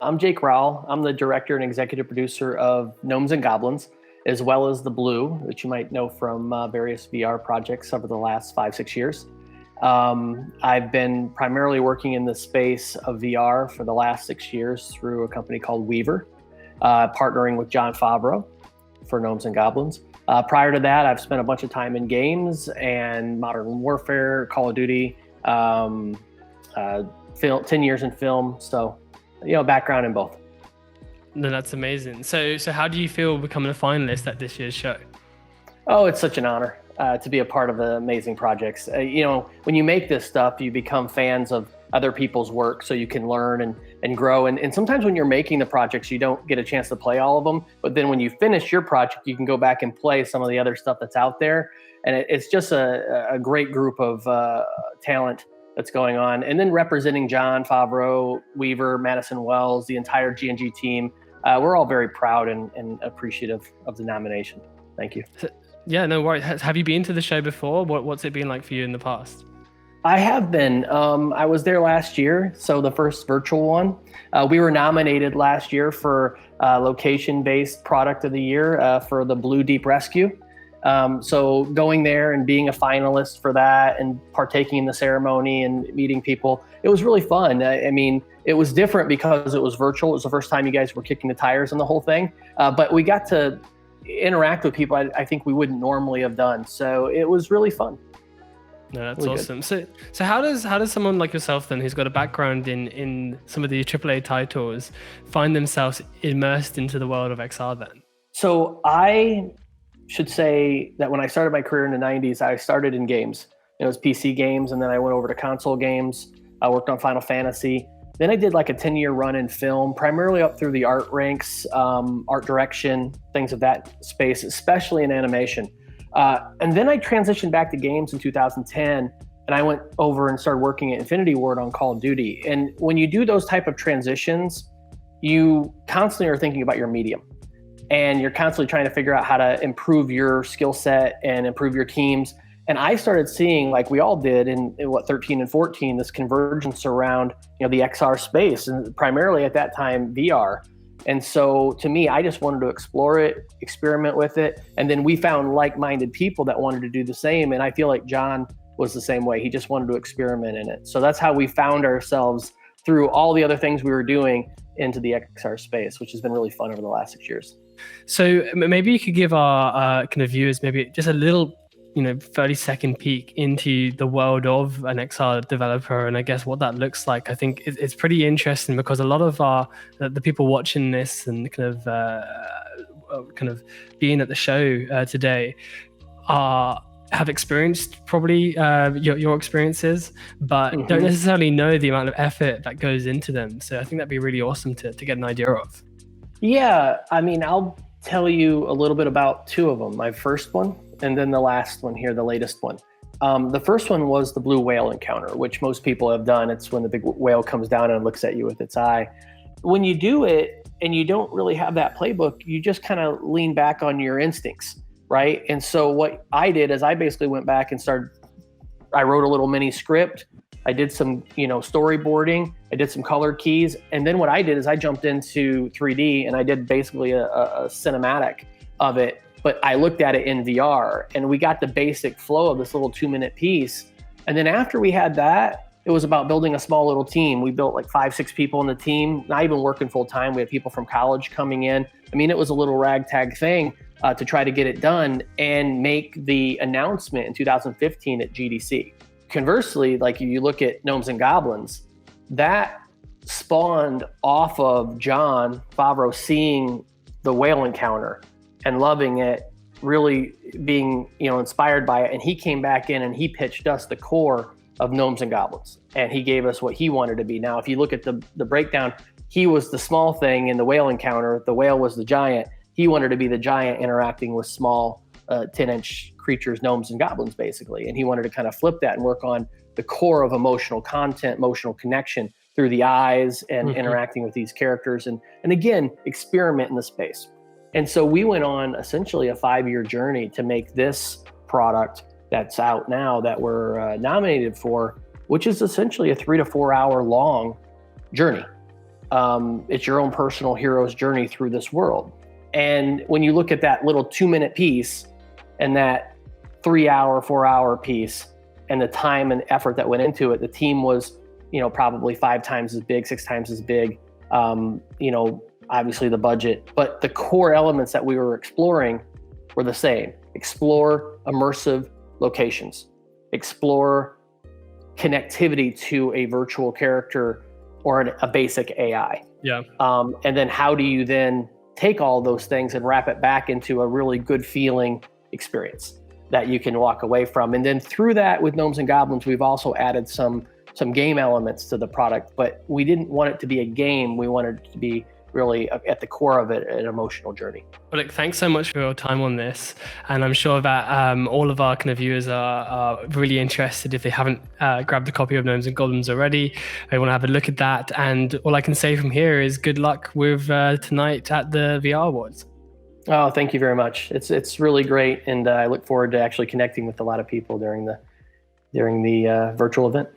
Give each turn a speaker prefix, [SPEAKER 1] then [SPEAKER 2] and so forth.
[SPEAKER 1] I'm Jake Rowell. I'm the director and executive producer of Gnomes and Goblins, as well as The Blue, which you might know from various VR projects over the last 5-6 years. I've been primarily working in the space of VR for the last 6 years through a company called Wevr, partnering with Jon Favreau for Gnomes and Goblins. Prior to that, I've spent a bunch of time in games and Modern Warfare, Call of Duty, 10 years in film. So, background in both.
[SPEAKER 2] No, that's amazing. So how do you feel becoming a finalist at this year's show?
[SPEAKER 1] Oh, it's such an honor to be a part of the amazing projects. When you make this stuff, you become fans of other people's work so you can learn and grow. And sometimes when you're making the projects, you don't get a chance to play all of them. But then when you finish your project, you can go back and play some of the other stuff that's out there. And it's just a great group of talent that's going on. And then representing Jon Favreau, Wevr, Madison Wells, the entire G&G team. We're all very proud and appreciative of the nomination. Thank you.
[SPEAKER 2] Yeah, no worries. Have you been to the show before? What's it been like for you in the past?
[SPEAKER 1] I have been. I was there last year, so the first virtual one. We were nominated last year for location-based product of the year for the Blue Deep Rescue. So going there and being a finalist for that and partaking in the ceremony and meeting people, it was really fun. I mean, it was different because it was virtual. It was the first time you guys were kicking the tires on the whole thing. But we got to interact with people I think we wouldn't normally have done. So it was really fun.
[SPEAKER 2] No, that's really awesome. Good. So how does someone like yourself then, who's got a background in some of the AAA titles, find themselves immersed into the world of XR then?
[SPEAKER 1] So I should say that when I started my career in the 90s, I started in games. It was PC games, and then I went over to console games. I worked on Final Fantasy. Then I did like a 10-year run in film, primarily up through the art ranks, art direction, things of that space, especially in animation. And then I transitioned back to games in 2010, and I went over and started working at Infinity Ward on Call of Duty. And when you do those type of transitions, you constantly are thinking about your medium. And you're constantly trying to figure out how to improve your skill set and improve your teams. And I started seeing, like we all did in 13 and 14, this convergence around, the XR space, and primarily at that time, VR. And so to me, I just wanted to explore it, experiment with it. And then we found like-minded people that wanted to do the same. And I feel like Jon was the same way. He just wanted to experiment in it. So that's how we found ourselves through all the other things we were doing into the XR space, which has been really fun over the last 6 years.
[SPEAKER 2] So maybe you could give our kind of viewers maybe just a little 30-second peek into the world of an XR developer, and I guess what that looks like. I think it's pretty interesting because a lot of the people watching this and kind of being at the show today have experienced probably your experiences, but don't necessarily know the amount of effort that goes into them. So I think that'd be really awesome to get an idea of.
[SPEAKER 1] Yeah, I mean, I'll tell you a little bit about two of them. My first one, and then the last one here, the latest one. The first one was the blue whale encounter, which most people have done. It's when the big whale comes down and looks at you with its eye. When you do it and you don't really have that playbook, you just kind of lean back on your instincts, right? And so what I did is I basically went back and I wrote a little mini script. I did some, storyboarding. I did some color keys. And then what I did is I jumped into 3D and I did basically a cinematic of it, but I looked at it in VR and we got the basic flow of this little 2-minute piece. And then after we had that, it was about building a small little team. We built like 5-6 people in the team, not even working full time. We had people from college coming in. I mean, it was a little ragtag thing to try to get it done and make the announcement in 2015 at GDC. Conversely, like you look at Gnomes and Goblins, that spawned off of Jon Favreau seeing the whale encounter and loving it, really being inspired by it. And he came back in and he pitched us the core of Gnomes and Goblins. And he gave us what he wanted to be. Now, if you look at the breakdown, he was the small thing in the whale encounter. The whale was the giant. He wanted to be the giant interacting with small 10-inch creatures, gnomes and goblins, basically. And he wanted to kind of flip that and work on the core of emotional content, emotional connection through the eyes and interacting with these characters. And again, experiment in the space. And so we went on essentially a 5-year journey to make this product that's out now that we're nominated for, which is essentially a 3 to 4 hour long journey. It's your own personal hero's journey through this world. And when you look at that little 2-minute piece and that 3-hour, 4-hour piece and the time and effort that went into it, the team was, probably 5 times as big, 6 times as big. Obviously the budget, but the core elements that we were exploring were the same. Explore immersive locations, explore connectivity to a virtual character or a basic AI.
[SPEAKER 2] Yeah.
[SPEAKER 1] And then how do you then take all those things and wrap it back into a really good feeling experience that you can walk away from? And then through that with Gnomes and Goblins, we've also added some game elements to the product, but we didn't want it to be a game. We wanted it to be really at the core of it, an emotional journey.
[SPEAKER 2] Well, look, thanks so much for your time on this. And I'm sure that all of our kind of viewers are really interested if they haven't grabbed a copy of Gnomes and Goblins already. They want to have a look at that. And all I can say from here is good luck with tonight at the VR Awards.
[SPEAKER 1] Oh, thank you very much. It's really great. And I look forward to actually connecting with a lot of people during the virtual event.